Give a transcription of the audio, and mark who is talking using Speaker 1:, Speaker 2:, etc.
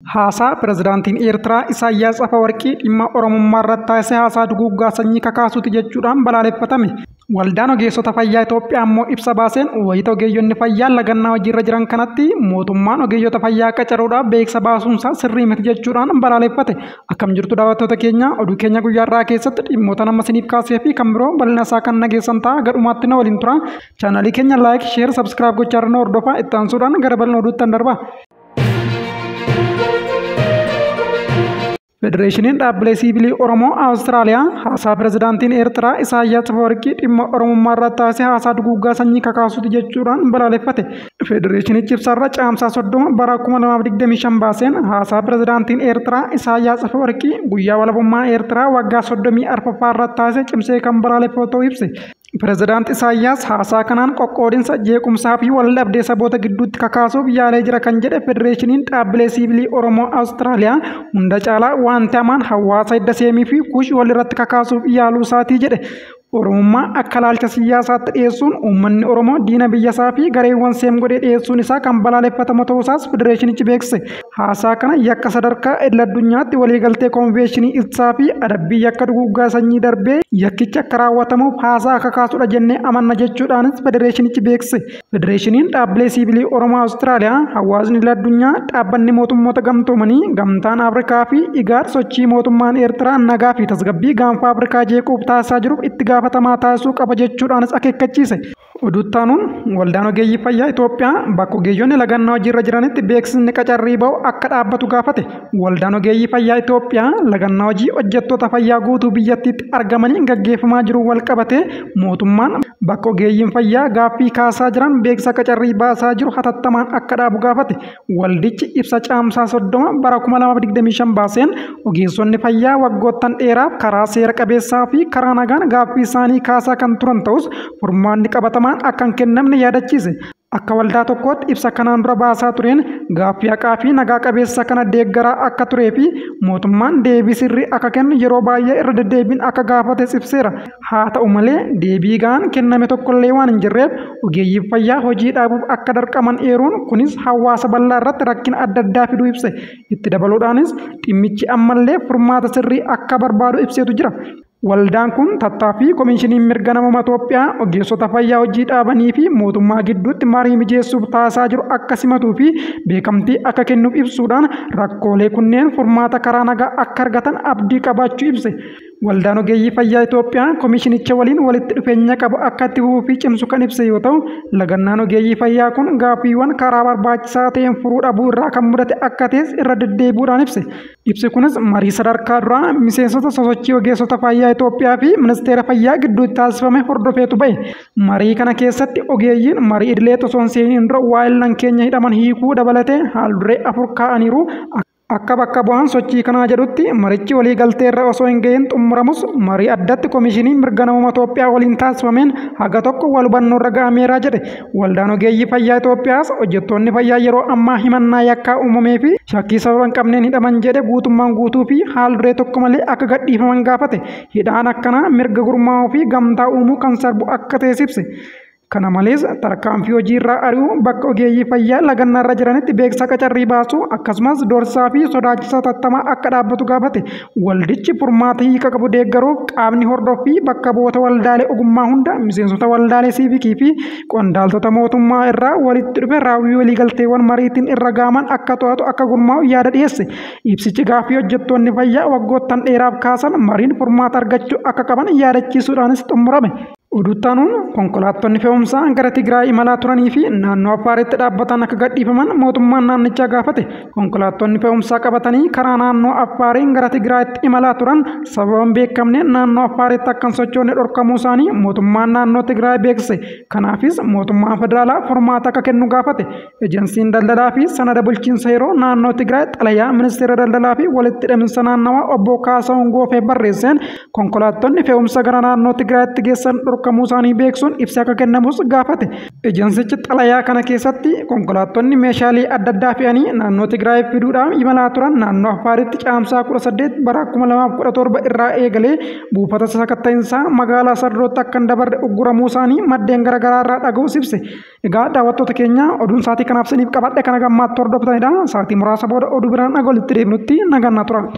Speaker 1: Haasaa pirezidaantiin Eertiraa Isaayyaas Afeworqii dhimma Oromummaa irratti taasise haasaa duguuggaa sanyii kakaasuuti jechuudhaan balaaleffatame. Waldaan ogeessota fayyaa Itoophiyaa immoo ibsa baaseen wayita ogeeyyonni fayyaa lagannaa hojiirra jiran kanatti mootummaan ogeeyyota fayyaa qacaruudhaaf beeksisa baasuunsaa sirrii miti jechuudhaan balaaleffate. Akkam jirtu daawwattoota keenya oduu keenya guyyaarraa keessatti dhimmoota nama isiniif kaasee fi kan biroo bal'ina isaa kan nageessan ta'a gadhumaatti na waliin tura. Chaanalii keenya laayik, sheer, sabskiraayib gochaa irra hordofaa itti aansuudhaan gara bal'ina oduutti darba. Federeeshiniin dhaabbilee siivilii Oromoo Awustiraaliyaa haasaa pirezidaantiin Eertiraa Isaayyaas Afeworqii dhimma Oromummaa irratti taasise haasaa duguuggaa sanyii kakaasuuti jechuudhaan balaaleffate. Federeeshinichi ibsarra caamsaa 30 bara 2025 baaseen haasaa pirezidaantiin Eertiraa Isaayyaas Afeworqii guyyaa walabummaa Eertiraa waggaa 34ffaa irratti taasise cimsee kan balaaleffatu ibse. Pirezidaant Isaayyaas haasaa kanaan qoqqoodinsa jeequmsaa fi waldhabdee saboota gidduutti kakaasuuf yaalee jira kan jedhe Federeeshiniin dhaabbilee siivilii Oromoo Awustiraaliyaa hunda caalaa wanti hamaan hawaasa hidda seemii fi kuush walirratti kakaasuuf yaaluu isaatii jedhe. Oromummaa akka ilaalcha siyaasaatti dhiyeessuun uummanni Oromoo diina biyyasaa fi gareewwan seem godhee dhiyeessuun isaa kan balaaleffatamu ta'uusaas Federeeshinichi beeksise. Haasaa kana yakka sadarkaa idil addunyaatti waliigaltee konveeshinii ibsaa fi adabbii yakka duguuggaa sanyii darbee yakkichi akka raawwatamuuf haasaa akka kaasudha jennee amanna jechuudhaanis Federeeshinichi beeksise. Federeeshiniin dhaabbilee siivilii Oromoo Awustiraaliyaa hawaasni idil addunyaa dhaabbanni mootummoota gamtoomanii gamtaan Afrikaa fi IGAD sochii mootummaan Eertiraa nagaa fi tasgabbii gaanfa Afrikaa jeequuf taasisaa jiruuf itti gaafatamaa taasisuu qaba jechuudhaanis akeekkachiise. Oduuttaanuun waldaan ogeeyyii fayyaa Itoophiyaa bakka ogeeyyonni lagannaa hojiirra jiranitti beeksisni qacarrii ba'u akka dhaabbatu gaafate. Waldaan ogeeyyii fayyaa Itoophiyaa lagannaa hojii hojjettoota fayyaa guutuu biyyattiitti argamanii gaggeeffamaa jiru wal qabatee mootummaan bakka ogeeyyiin fayyaa gaaffii kaasaa jiran beeksisa qacarrii baasaa jiru hatattamaan akka dhaabu gaafate. Waldichi ibsa caamsaa 30 bara 2025 baaseen ogeessonni fayyaa waggoottan dheeraaf karaa seera qabeessaa fi karaa nagaan gaaffii isaanii kaasaa kan turan ta'us furmaanni qabatamaan akka hin kennamne yaadachiise. Akka waldaa tokkootti ibsa kanaan dura baasaa tureen gaaffii haqaa fi nagaa qabeessa kana deeggaraa akka turee fi mootummaan deebii sirrii akka kennu yeroo baay'ee irra deddeebiin akka gaafates ibseera. Haa ta'u malee deebii gahaan kenname tokkollee waan hin jirreef ogeeyyiin fayyaa hojii dhaabuuf akka dirqaman eeruun kunis hawaasa bal'aa irratti rakkina adda addaa fiduu ibse. Itti dabaluudhaanis dhimmichi ammallee furmaata sirrii akka barbaadu ibseetu jira. Waldaan kun tattaaffii Komishinii Mirga Namummaa Itoophiyaa ogeessota fayyaa hojii dhaabanii fi mootummaa gidduutti marii mijeessuuf taasisaa jiru akka simatuu fi beekamtii akka kennuuf ibsuudhaan rakkoolee kunneen furmaata karaa nagaa akka argatan abdii qabaachuu ibse. Waldaan ogeeyyii fayyaa Itoophiyaa komishinicha waliin walitti dhufeenya qabu akka itti fufuu fi cimsu kan ibse yoo ta'u, lagannaan ogeeyyii fayyaa kun gaaffiiwwan karaa barbaachisaa ta'een furuu dhabuu irraa kan mudate akka ta'es irra deddeebi'uudhaan ibse. Ibsi kunis marii sadarkaa duraa miseensota sosochii ogeessota fayyaa Itoophiyaa fi ministeera fayyaa gidduutti taasifame hordofeetu ba'e. Marii kana keessatti ogeeyyiin marii idilee osoo hin seeniin dura waa'illan keenya hidhaman hiikuu dabalatee haalduree 4 kaa'aniiru. Akka bakka bu'aan sochii kanaa jedhutti marichi waliigaltee irra osoo hin gahin xumuramus marii addatti Komishinii Mirga Namummaa Itoophiyaa waliin taasifameen haga tokko wal hubannoo irra ga'ameera jedhe. Waldaan ogeeyyii fayyaa Itoophiyaas hojjettoonni fayyaa yeroo ammaa himannaa yakkaa uumamee fi shakkii sababa hin qabneen hidhaman jedhe guutummaan guutuu fi haalduree tokko malee akka gadhiifaman gaafate. Hidhaan akkanaa mirga gurmaa'uu fi gamtaa uumuu kan sarbu akka ta'es ibse. Kana malees tarkaanfii hojii irraa ari'uu bakka ogeeyyii fayyaa lagannaa irra jiranitti beeksisa qacarrii baasuu akkasumas doorsaa fi sodaachisa tattamaa akka dhaabbatu gaafate. Waldichi furmaata hiika qabu deeggaruuf qaamni hordoffii bakka bu'oota waldaalee ogummaa hunda miseensota waldaalee siivikii fi qondaaltota mootummaa irraa walitti dhufe raawwii waliigalteewwan mariitiin irra gaaman akka to'atu akka gurmaa'u yaada dhiyeesse. Ibsichi gaaffii hojjettoonni fayyaa waggoottan dheeraaf kaasan mariin furmaata argachuu akka qaban yaadachiisuudhaanis xumurame. Oduuttaanuun konkolaattonni fe'umsaa gara Tigraay imalaa turanii fi naannoo Affaaritti dhaabbatan akka gadhiifaman mootummaan naannichaa gaafate. Konkolaattonni fe'umsaa qabatanii karaa naannoo Affaariin gara Tigraayitti imalaa turan sababa hin beekamneen naannoo Affaaritti akka hin sochoone dhorkamuu isaanii mootummaan naannoo Tigraay beeksise. Kanaafis mootummaan federaalaa furmaata akka kennu gaafate. Ejensiin daldalaa fi sanada bulchiinsa yeroo naannoo Tigraay xalayaa ministeera daldalaa fi walitti hidhaminsa naannawaa obbo Kaasahuun Goofee barreesseen konkolaattonni fe'umsa gara naannoo Tigraayitti geessan dhorkamuu isaanii beeksuun ibsa akka kennamus gaafate. Ejensichi xalayaa kana keessatti konkolaattonni meeshaalee adda addaa fe'anii naannoo Tigraay fiduudhaan imalaa turan naannoo Affaaritti caamsaa 18 bara 2017 irraa eegalee buufata sakatta'iinsaa magaalaa Sardootti akka hin dabarre ugguramuu isaanii maddeen garaagaraa irraa dhaga'uus ibse. Egaa daawwattoota keenya oduun sa'aatii kanaaf isiniif qabadhe kana gammaatti hordoftanidha. Sa'aatii muraasa booda oduu biraan walitti deebinutti nagaan turan.